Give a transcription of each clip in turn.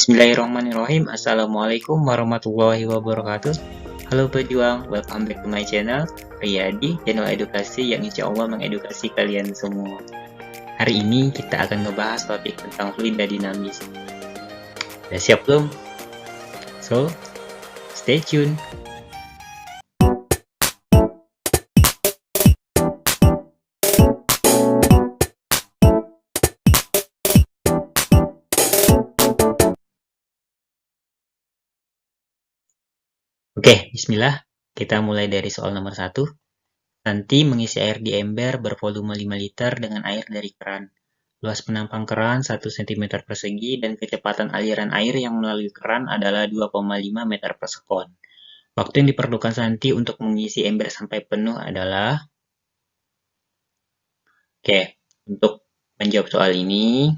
Bismillahirrahmanirrahim. Assalamualaikum warahmatullahi wabarakatuh. Halo pejuang, welcome back to my channel Riyadi, channel edukasi yang insya Allah mengedukasi kalian semua. Hari ini kita akan ngebahas topik tentang fluid dan dinamis. Udah siap belum? So, stay tune. Oke, bismillah. Kita mulai dari soal nomor 1. Santi mengisi air di ember bervolume 5 liter dengan air dari keran. Luas penampang keran 1 cm persegi dan kecepatan aliran air yang melalui keran adalah 2,5 meter per sekon. Waktu yang diperlukan Santi untuk mengisi ember sampai penuh adalah... Oke, untuk menjawab soal ini,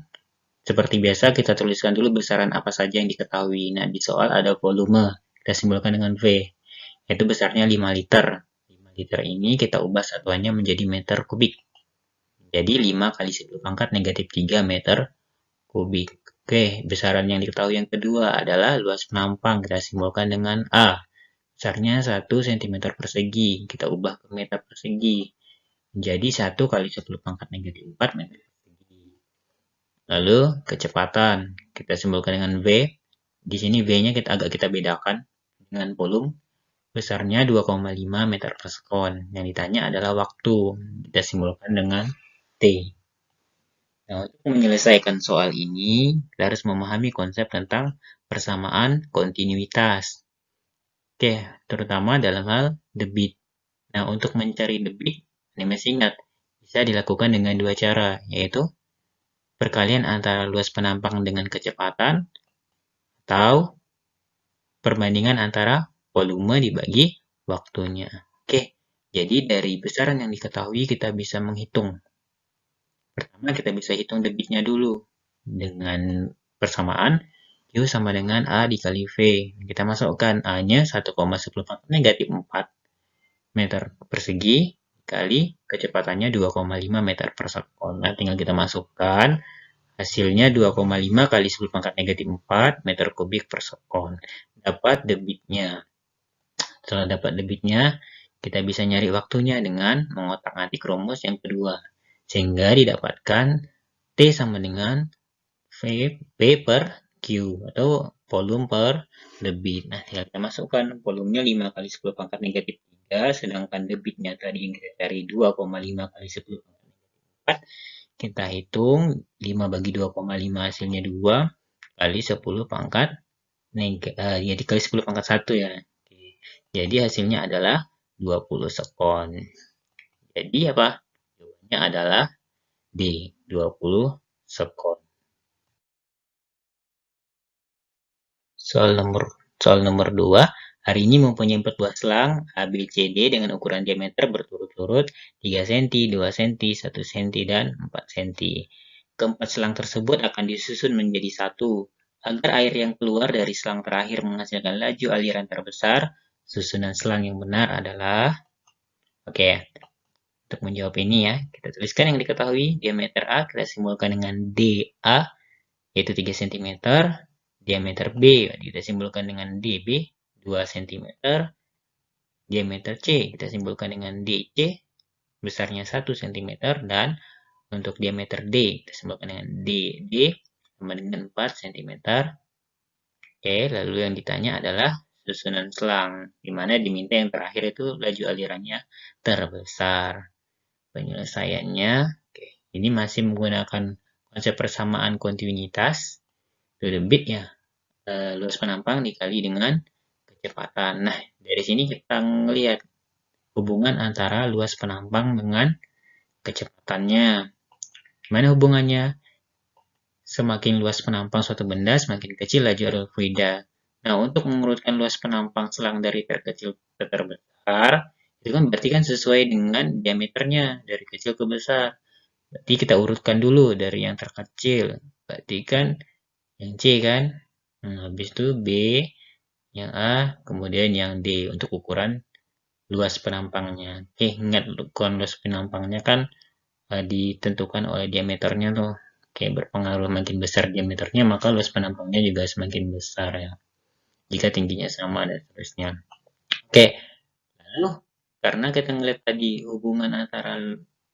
seperti biasa kita tuliskan dulu besaran apa saja yang diketahui. Nah, di soal ada volume, kita simbolkan dengan V, yaitu besarnya 5 liter. 5 liter ini kita ubah satuannya menjadi meter kubik. Jadi 5 kali 10 pangkat negatif 3 meter kubik. Oke, besaran yang diketahui yang kedua adalah luas penampang. Kita simbolkan dengan A. Besarnya 1 cm persegi. Kita ubah ke meter persegi. Jadi 1 kali 10 pangkat negatif 4 meter persegi. Lalu kecepatan. Kita simbolkan dengan V. Di sini V-nya agak kita bedakan dengan volume. Besarnya 2,5 meter per sekon. Yang ditanya adalah waktu. Kita simbolkan dengan T. Nah, untuk menyelesaikan soal ini, kita harus memahami konsep tentang persamaan kontinuitas. Oke, terutama dalam hal debit. Nah, untuk mencari debit, ini masih ingat, bisa dilakukan dengan dua cara, yaitu perkalian antara luas penampang dengan kecepatan, atau perbandingan antara volume dibagi waktunya. Oke, jadi dari besaran yang diketahui kita bisa menghitung. Pertama kita bisa hitung debitnya dulu. Dengan persamaan Q sama dengan A dikali V. Kita masukkan A-nya 1,10 negatif 4 meter persegi dikali kecepatannya 2,5 meter per sekon. Nah, tinggal kita masukkan. Hasilnya 2,5 kali 10 pangkat negatif 4 meter kubik per sekon. Dapat debitnya. Setelah dapat debitnya, kita bisa nyari waktunya dengan mengotak-atik rumus yang kedua. Sehingga didapatkan T sama dengan V per Q atau volume per debit. Nah, tinggal kita masukkan volumenya 5 kali 10 pangkat negatif 3, sedangkan debitnya tadi yang kita cari 2,5 kali 10 pangkat negatif 4. Kita hitung 5 bagi 2,5 hasilnya 2 kali 10 pangkat ya dikali 10 pangkat 1 ya. Jadi hasilnya adalah 20 sekon. Jadi apa? Jawabannya adalah D, 20 sekon. Soal nomor 2. Hari ini mempunyai 4 buah selang A, B, C, D dengan ukuran diameter berturut-turut 3 cm, 2 cm, 1 cm, dan 4 cm. Keempat selang tersebut akan disusun menjadi satu. Agar air yang keluar dari selang terakhir menghasilkan laju aliran terbesar, susunan selang yang benar adalah... Oke, untuk menjawab ini ya, kita tuliskan yang diketahui. Diameter A kita simbolkan dengan DA, yaitu 3 cm. Diameter B kita simbolkan dengan DB, 2 cm. Diameter C kita simbolkan dengan DC, besarnya 1 cm. Dan untuk diameter D kita simbolkan dengan DD, sama dengan 4 cm. Oke, lalu yang ditanya adalah susunan selang, di mana diminta yang terakhir itu laju alirannya terbesar. Penyelesaiannya, oke, ini masih menggunakan konsep persamaan kontinuitas. Itu debit ya, luas penampang dikali dengan kecepatan. Nah, dari sini kita melihat hubungan antara luas penampang dengan kecepatannya. Gimana hubungannya? Semakin luas penampang suatu benda, semakin kecil laju arus fluida. Nah, untuk mengurutkan luas penampang selang dari terkecil ke terbesar, itu kan berarti kan sesuai dengan diameternya, dari kecil ke besar. Berarti kita urutkan dulu dari yang terkecil. Berarti kan yang C kan? Habis itu B, yang A, kemudian yang D untuk ukuran luas penampangnya. Ingat ukuran luas penampangnya kan ditentukan oleh diameternya tuh. berpengaruh makin besar diameternya, maka luas penampangnya juga semakin besar ya. Jika tingginya sama dan seterusnya. Oke, lalu karena kita ngeliat tadi hubungan antara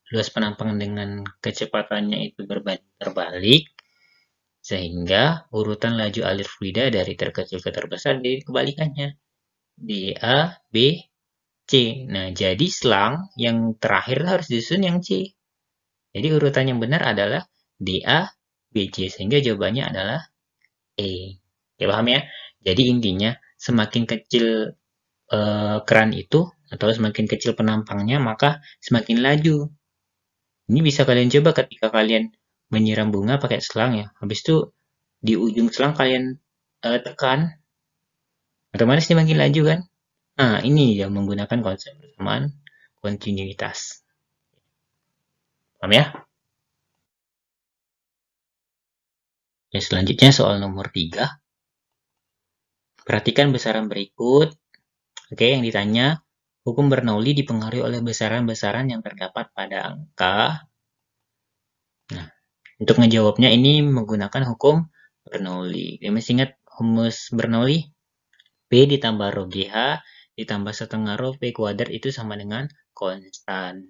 luas penampang dengan kecepatannya itu berbanding terbalik, sehingga urutan laju alir fluida dari terkecil ke terbesar jadi kebalikannya. DA, B, C. Nah, jadi selang yang terakhir harus disusun yang C. Jadi urutan yang benar adalah DA, BC, sehingga jawabannya adalah E. Oke, paham ya? Jadi intinya semakin kecil keran itu atau semakin kecil penampangnya, maka semakin laju. Ini bisa kalian coba ketika kalian menyiram bunga pakai selang ya. Habis itu di ujung selang kalian tekan, otomatis dia makin laju kan? Nah, ini yang menggunakan konsep persamaan kontinuitas. Paham ya? Ya, selanjutnya soal nomor 3. Perhatikan besaran berikut. Oke, yang ditanya, hukum Bernoulli dipengaruhi oleh besaran-besaran yang terdapat pada angka. Nah, untuk menjawabnya ini menggunakan hukum Bernoulli. Ya, masih ingat rumus Bernoulli? P ditambah rho GH ditambah setengah rho P kuadrat itu sama dengan konstan.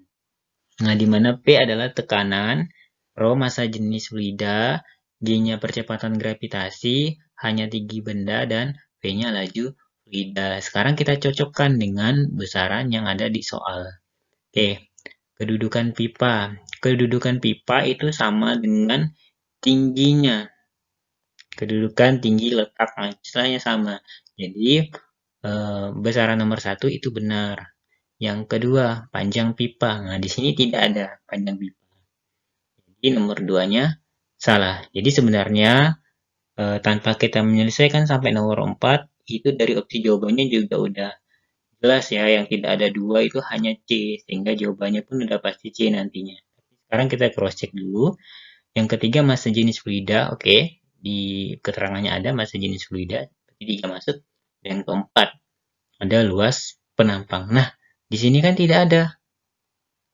Nah, di mana P adalah tekanan, rho massa jenis fluida, G-nya percepatan gravitasi, hanya tinggi benda, dan P-nya laju fluida. Sekarang kita cocokkan dengan besaran yang ada di soal. Oke, kedudukan pipa. Kedudukan pipa itu sama dengan tingginya. Kedudukan tinggi letak, nah, istilahnya sama. Jadi, besaran nomor 1 itu benar. Yang kedua, panjang pipa. Nah, di sini tidak ada panjang pipa. Jadi nomor 2-nya salah. Jadi sebenarnya tanpa kita menyelesaikan sampai nomor 4, itu dari opsi jawabannya juga udah jelas ya. Yang tidak ada 2 itu hanya C. Sehingga jawabannya pun udah pasti C nantinya. Sekarang kita cross check dulu. Yang ketiga, massa jenis fluida. Oke, di keterangannya ada massa jenis fluida. Berarti 3 masuk. Dan keempat, ada luas penampang. Nah, di sini kan tidak ada.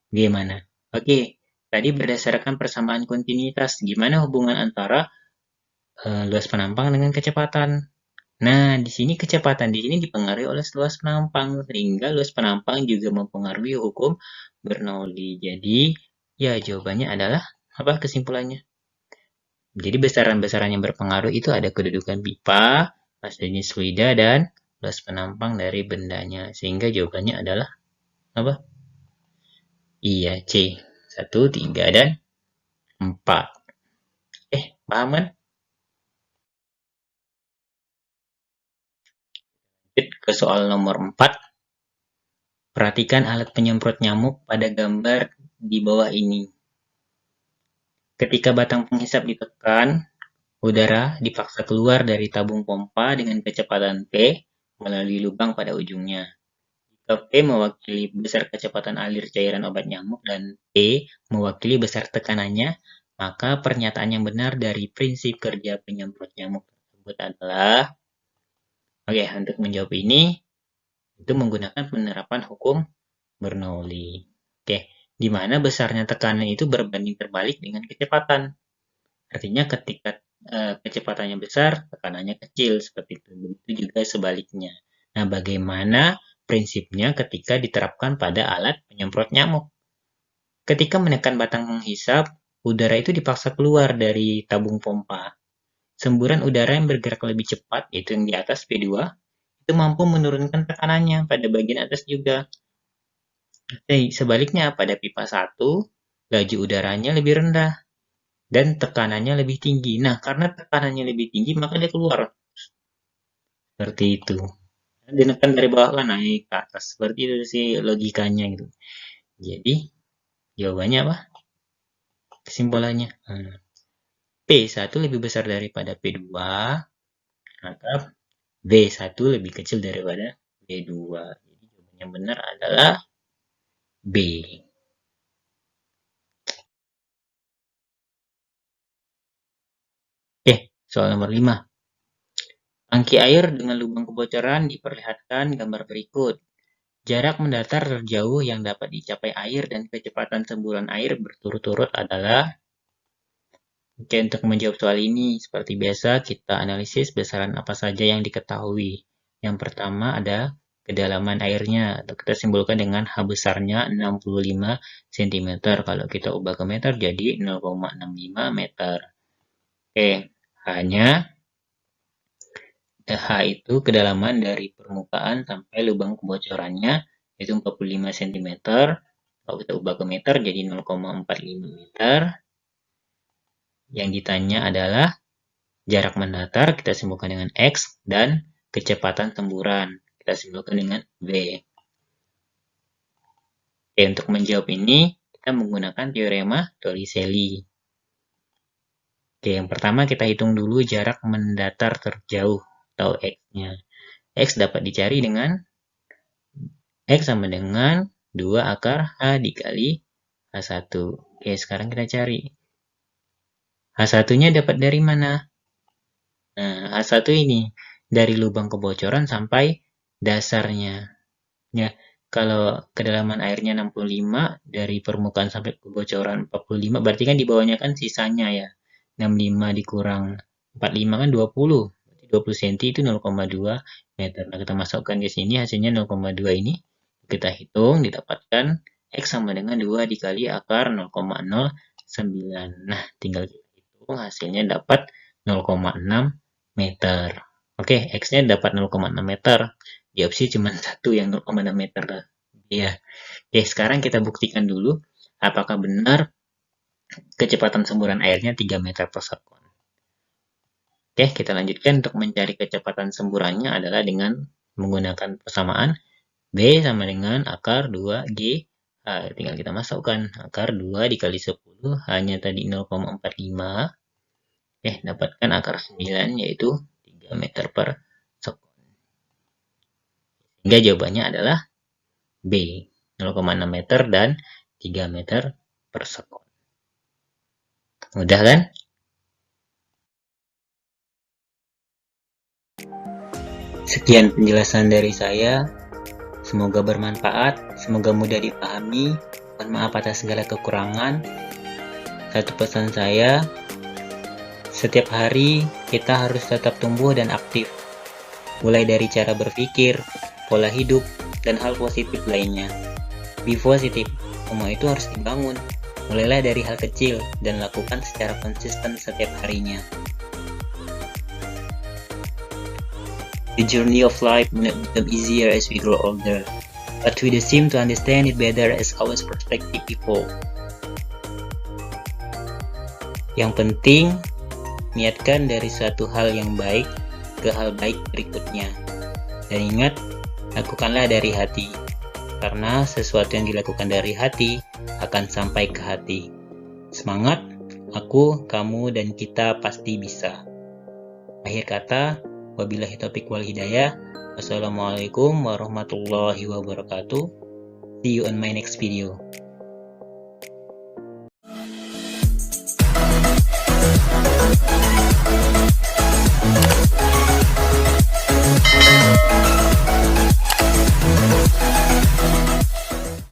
Gimana? Oke, tadi berdasarkan persamaan kontinuitas, gimana hubungan antara luas penampang dengan kecepatan? Nah, di sini kecepatan di sini dipengaruhi oleh luas penampang, sehingga luas penampang juga mempengaruhi hukum Bernoulli. Jadi, ya jawabannya adalah apa kesimpulannya? Jadi besaran-besaran yang berpengaruh itu ada kedudukan pipa, massa jenis fluida, dan luas penampang dari bendanya. Sehingga jawabannya adalah apa? Iya, C. 1, 3, dan 4. Paham kan? Ke soal nomor 4. Perhatikan alat penyemprot nyamuk pada gambar di bawah ini. Ketika batang penghisap ditekan, udara dipaksa keluar dari tabung pompa dengan kecepatan P melalui lubang pada ujungnya. Jika P mewakili besar kecepatan alir cairan obat nyamuk dan P mewakili besar tekanannya, maka pernyataan yang benar dari prinsip kerja penyemprot nyamuk tersebut adalah, oke, untuk menjawab ini, itu menggunakan penerapan hukum Bernoulli. Oke, di mana besarnya tekanan itu berbanding terbalik dengan kecepatan. Artinya ketika kecepatannya besar, tekanannya kecil, seperti itu. Begitu juga sebaliknya. Nah, bagaimana prinsipnya ketika diterapkan pada alat penyemprot nyamuk? Ketika menekan batang menghisap, udara itu dipaksa keluar dari tabung pompa. Semburan udara yang bergerak lebih cepat, yaitu yang di atas P2, itu mampu menurunkan tekanannya pada bagian atas juga. Sebaliknya, pada pipa 1, laju udaranya lebih rendah dan tekanannya lebih tinggi. Nah, karena tekanannya lebih tinggi, maka dia keluar. Seperti itu. Ditekan dari bawah kan naik ke atas. Seperti itu sih logikanya gitu. Jadi, jawabannya apa? Kesimpulannya. P1 lebih besar daripada P2, maka V1 lebih kecil daripada V2. Jadi, jawaban yang benar adalah B. Soal nomor 5. Tangki air dengan lubang kebocoran diperlihatkan gambar berikut. Jarak mendatar terjauh yang dapat dicapai air dan kecepatan semburan air berturut-turut adalah Oke, untuk menjawab soal ini, seperti biasa kita analisis besaran apa saja yang diketahui. Yang pertama ada kedalaman airnya, atau kita simpulkan dengan H besarnya 65 cm. Kalau kita ubah ke meter jadi 0,65 meter. Oke, H-nya H itu kedalaman dari permukaan sampai lubang kebocorannya, yaitu 45 cm. Kalau kita ubah ke meter jadi 0,45 meter. Yang ditanya adalah jarak mendatar, kita simpulkan dengan X, dan kecepatan semburan, kita simpulkan dengan V. Oke, untuk menjawab ini, kita menggunakan teorema Torricelli. Oke, yang pertama kita hitung dulu jarak mendatar terjauh, atau X-nya. X dapat dicari dengan X sama dengan 2 akar H dikali H1. Oke, sekarang kita cari. H1-nya dapat dari mana? Nah, H1 ini dari lubang kebocoran sampai dasarnya. Ya, kalau kedalaman airnya 65, dari permukaan sampai kebocoran 45, berarti kan di bawahnya kan sisanya ya. 65 dikurang 45 kan 20. 20 cm itu 0,2 meter. Nah, kita masukkan di sini hasilnya 0,2 ini. Kita hitung, didapatkan X sama dengan 2 dikali akar 0,09. Nah, tinggal kita hitung hasilnya dapat 0,6 meter. Oke, X-nya dapat 0,6 meter. Di opsi cuma satu yang 0,6 meter. Ya. Oke, sekarang kita buktikan dulu apakah benar kecepatan semburan airnya 3 meter per sekon. Oke, kita lanjutkan untuk mencari kecepatan semburannya adalah dengan menggunakan persamaan B sama dengan akar 2G. Tinggal kita masukkan akar 2 dikali 10, hanya tadi 0,45. Dapatkan akar 9 yaitu 3 meter per sekon. Sehingga jawabannya adalah B, 0,6 meter dan 3 meter per sekon. Mudah kan? Sekian penjelasan dari saya. Semoga bermanfaat, semoga mudah dipahami. Mohon maaf atas segala kekurangan. Satu pesan saya, setiap hari kita harus tetap tumbuh dan aktif. Mulai dari cara berpikir, pola hidup, dan hal positif lainnya. Be positive, semua itu harus dibangun. Mulailah dari hal kecil dan lakukan secara konsisten setiap harinya. The journey of life may not become easier as we grow older, but we seem to understand it better as our perspective evolve. Yang penting, niatkan dari suatu hal yang baik ke hal baik berikutnya. Dan ingat, lakukanlah dari hati, karena sesuatu yang dilakukan dari hati akan sampai ke hati. Semangat, aku, kamu, dan kita pasti bisa. Akhir kata, wabillahi taufiq wal hidayah. Wassalamualaikum warahmatullahi wabarakatuh. See you on my next video.